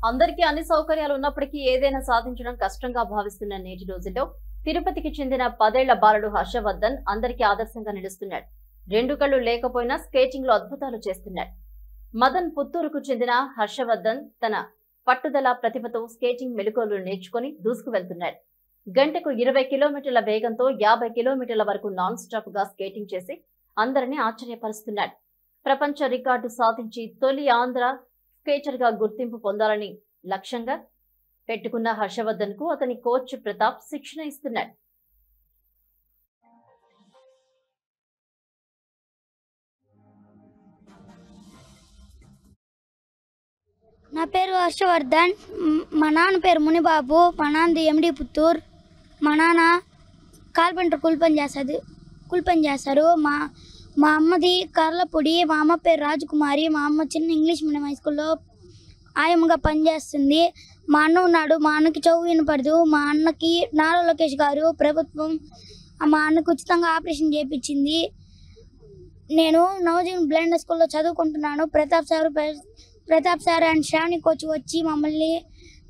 అందరికీ అన్ని సౌకర్యాలు ఉన్నప్పటికీ ఏదైనా సాధించడం కష్టంగా భావిస్తున్న నేటి రోజుల్లో తిరుపతికి చెందిన 10 ఏళ్ల బాలుడు హర్షవర్ధన్ అందరికీ ఆదర్శంగా నిలుస్తున్నాడు. 2 కళ్ళు లేకపోయినా స్కేటింగ్ లో అద్భుతాలు చేస్తున్నాడు. మదన్ పుత్తూరుకు చెందిన హర్షవర్ధన్ తన పట్టుదల ప్రతిభతో స్కేటింగ్ మెలకువలు నేర్చుకుని దూసుకు వెళ్తున్నాడు. గంటకు 20 కిలోమీటర్ల వేగంతో 50 కిలోమీటర్ల వరకు నాన్ స్టాప్ గా స్కేటింగ్ చేసి అందరినీ ఆశ్చర్యపరుస్తున్నాడు. ప్రపంచ రికార్డు సాధించి తొలి ఆంధ్ర స్కేటర్ గా గుర్తింపు పొందాలని లక్ష్యంగా పెట్టుకున్న హర్షవర్ధన్ కు అతని కోచ్ ప్రతాప్ శిక్షణ ఇస్తున్నాడు. నా పేరు హర్షవర్ధన్. మా నాన్న పేరు మునిబాబు. మా నాన్నది ఎండి పుత్తూరు. మా నాన్న కార్పెంటర్ కూలి పని చేస్తారు. మా అమ్మది కర్లపొడి. మా అమ్మ పేరు రాజకుమారి. మా అమ్మ చిన్న ఇంగ్లీష్ మీడియం హై స్కూల్లో ఆయమ్మగా పనిచేస్తుంది. మా అన్న ఉన్నాడు. మా అన్నకి చదువు వినపడదు. మా అన్నకి నారా లోకేష్ గారు ప్రభుత్వం మా అన్నకు ఉచితంగా ఆపరేషన్ చేయించింది. నేను నవజీవన్ బ్లైండ్ స్కూల్లో చదువుకుంటున్నాను. Pratap sir and Sravani coach వచ్చి మమ్మల్ని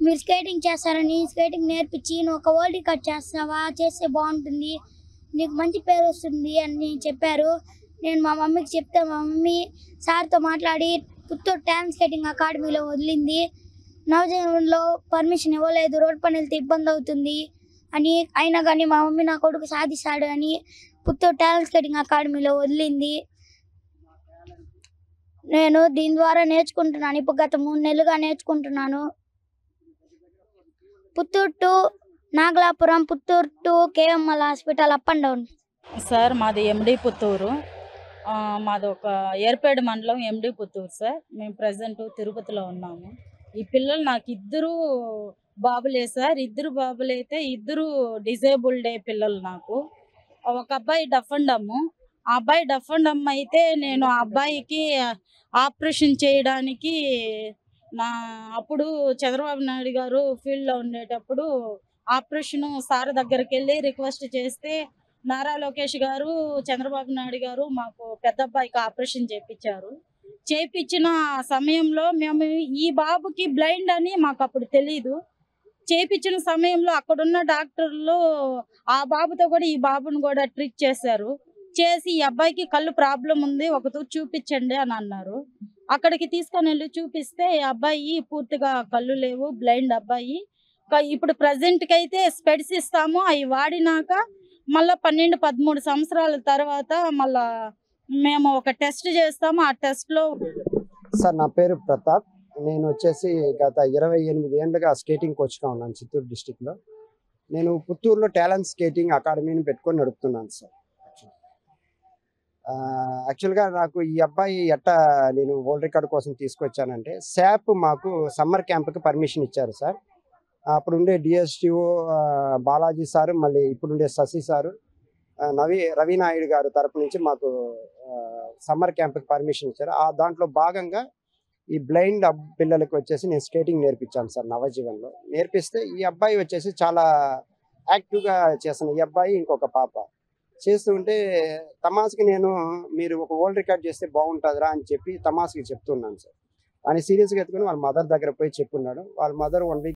మీరు స్కేటింగ్ చేస్తారని స్కేటింగ్ నేర్పించి నువ్వు ఒక వరల్డ్ రికార్డ్ చేస్తావా, చేస్తే బాగుంటుంది, నీకు మంచి పేరు వస్తుంది అని చెప్పారు. నేను మా మమ్మీకి చెప్తే మా మమ్మీ సార్తో మాట్లాడి పుత్తూరు టాలెంట్ స్కేటింగ్ అకాడమీలో వదిలింది. నవజీవన్లో పర్మిషన్ ఇవ్వలేదు, రోడ్ పని వెళ్తే ఇబ్బంది అవుతుంది అని. అయినా కానీ మా మమ్మీ నా కొడుకు సాధిస్తాడు అని పుత్తూరు టాలెంట్ స్కేటింగ్ అకాడమీలో వదిలింది. నేను దీని ద్వారా నేర్చుకుంటున్నాను. ఇప్పుడు గత 3 నెలలుగా నేర్చుకుంటున్నాను. Puttur to Nagalapuram, Puttur to KML hospital up and down. Sir మాది ఎండి పుత్తూరు. మాది ఒక ఏర్పేడు మండలం ఎండి పుత్తూరు సార్. మేము ప్రజెంట్ తిరుపతిలో ఉన్నాము. ఈ పిల్లలు నాకు 2 బాబులే సార్. 2 బాబులు అయితే 2 డిజేబుల్డే పిల్లలు నాకు. ఒక అబ్బాయి డఫ్ అండ్ డమ్. ఆ అబ్బాయి డఫ్ అండ్ డమ్ అయితే నేను ఆ అబ్బాయికి ఆపరేషన్ చేయడానికి అప్పుడు చంద్రబాబు నాయుడు గారు ఫీల్డ్లో ఉండేటప్పుడు ఆపరేషన్ సార్ దగ్గరికి వెళ్ళి రిక్వెస్ట్ చేస్తే నారా లోకేష్ గారు చంద్రబాబు నాయుడు గారు మాకు పెద్ద అబ్బాయికి ఆపరేషన్ చేయించిన సమయంలో మేము ఈ బాబుకి బ్లైండ్ అని మాకు అప్పుడు తెలీదు. చేయించిన సమయంలో అక్కడున్న డాక్టర్లు ఆ బాబుతో కూడా ఈ బాబుని కూడా ట్రీట్ చేశారు. చేసి ఈ అబ్బాయికి కళ్ళు ప్రాబ్లం ఉంది, ఒకతూరు చూపించండి అని అన్నారు. అక్కడికి తీసుకొని వెళ్ళి చూపిస్తే ఈ అబ్బాయి పూర్తిగా కళ్ళు లేవు, బ్లైండ్ అబ్బాయి. ఇప్పుడు ప్రజెంట్కి అయితే స్పెడ్స్ ఇస్తాము. అవి వాడినాక మళ్ళీ 12-13 సంవత్సరాల తర్వాత మళ్ళా మేము ఒక టెస్ట్ చేస్తాము. ఆ టెస్ట్లో సార్ నా పేరు ప్రతాప్. నేను వచ్చేసి గత 28 ఏళ్ళుగా స్కేటింగ్ కోచ్గా ఉన్నాను చిత్తూరు డిస్టిక్లో. నేను పుత్తూరులో టాలెంట్ స్కేటింగ్ అకాడమీని పెట్టుకొని నడుపుతున్నాను సార్. యాక్చువల్గా నాకు ఈ అబ్బాయి నేను వరల్డ్ రికార్డ్ కోసం తీసుకొచ్చానంటే శాప్ మాకు సమ్మర్ క్యాంప్కి పర్మిషన్ ఇచ్చారు సార్. అప్పుడు ఉండే డిఎస్టిఓ బాలాజీ సారు, మళ్ళీ ఇప్పుడుండే శశి సారు, రవి నాయుడు గారు తరపు నుంచి మాకు సమ్మర్ క్యాంప్కి పర్మిషన్ ఇచ్చారు. దాంట్లో భాగంగా ఈ బ్లైండ్ పిల్లలకి వచ్చేసి నేను స్కేటింగ్ నేర్పించాను సార్ నవజీవన్లో. నేర్పిస్తే ఈ అబ్బాయి వచ్చేసి చాలా యాక్టివ్గా చేస్తాను. ఈ అబ్బాయి ఇంకొక పాప చేస్తూ ఉంటే తమాస్కి మీరు ఒక వరల్డ్ రికార్డ్ చేస్తే బాగుంటుందిరా అని చెప్పి తమాస్కి చెప్తున్నాను సార్. అని సీరియస్గా ఎత్తుకుని వాళ్ళ మదర్ దగ్గర పోయి చెప్పున్నాడు. వాళ్ళ మదర్ 1 వీక్